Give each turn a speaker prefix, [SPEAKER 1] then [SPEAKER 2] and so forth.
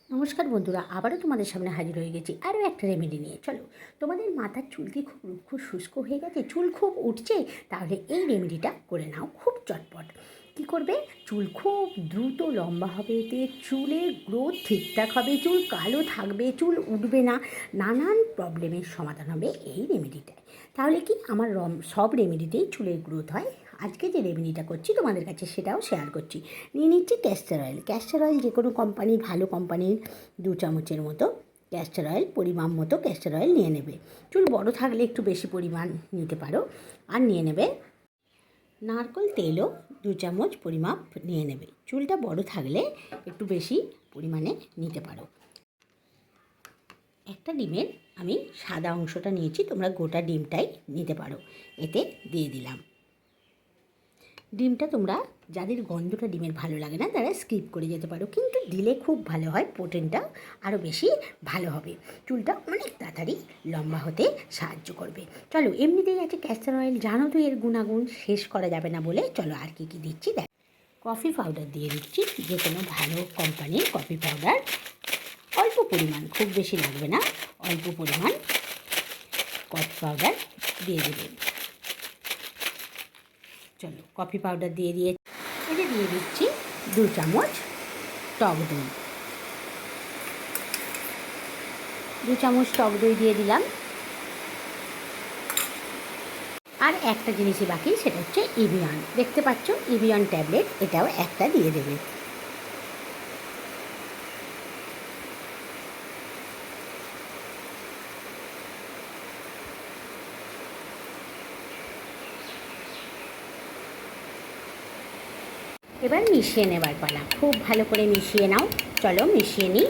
[SPEAKER 1] নমস্কার বন্ধুরা, আবারও তোমাদের সামনে হাজির হয়ে গেছি আরও একটা রেমেডি নিয়ে। চলো, তোমাদের মাথার চুল কি খুব রুক্ষ শুষ্ক হয়ে গেছে, চুল খুব উঠছে, তাহলে এই রেমেডিটা করে নাও, খুব চটপট। কী করবে? চুল খুব দ্রুত লম্বা হবে, এতে চুলের গ্রোথ ঠিকঠাক হবে, চুল কালো থাকবে, চুল উঠবে না, নানান প্রবলেমের সমাধান হবে এই রেমেডিটায়। তাহলে কি আমার সব রেমেডিতেই চুলের গ্রোথ হয়। আজকে যে রেমেডিটা করছি তোমাদের কাছে সেটাও শেয়ার করছি। নিয়ে নিচ্ছি ক্যাস্টর অয়েল। ক্যাস্টর অয়েল যে কোনো কোম্পানির, ভালো কোম্পানির 2 চামচের মতো ক্যাস্টর অয়েল, পরিমাণ মতো ক্যাস্টর অয়েল নিয়ে নেবে। চুল বড় থাকলে একটু বেশি পরিমাণ নিতে পারো। আর নিয়ে নেবে নারকেল তেলও 2 চামচ পরিমাপ নিয়ে নেবে। চুলটা বড় থাকলে একটু বেশি পরিমাণে নিতে পারো। একটা ডিমের আমি সাদা অংশটা নিয়েছি, তোমরা গোটা ডিমটাই নিতে পারো। এতে দিয়ে দিলাম। ডিমটা তোমরা যাদের গন্ধটা ডিমের ভালো লাগে না তারা স্কিপ করে যেতে পারো, কিন্তু দিলে খুব ভালো হয়, প্রোটিনটা আরও বেশি ভালো হবে, চুলটা অনেক তাড়াতাড়ি লম্বা হতে সাহায্য করবে। চলো, এমনিতেই আছে ক্যাস্টর অয়েল, জানো তো এর গুণাগুণ, শেষ করা যাবে না বলে। চলো আর কী কী দিচ্ছি দেখ। কফি পাউডার দিয়ে দিচ্ছি, যে কোনো ভালো কোম্পানির কফি পাউডার, অল্প পরিমাণ, খুব বেশি লাগবে না, অল্প পরিমাণ কফি পাউডার দিয়ে দেবেন। চলো, কফি পাউডার দিয়ে এটা দিয়ে দিচ্ছি 2 চামচ টক দই। 2 চামচ টক দই দিয়ে দিলাম। আর একটা জিনিসই বাকি, সেটা হচ্ছে ইভিয়ান। দেখতে পাচ্ছ ইভিয়ান ট্যাবলেট, এটাও একটা দিয়ে দেবে। এবার মিশিয়ে নেবার পালা, খুব ভালো করে মিশিয়ে নাও। চলো মিশিয়ে নিই।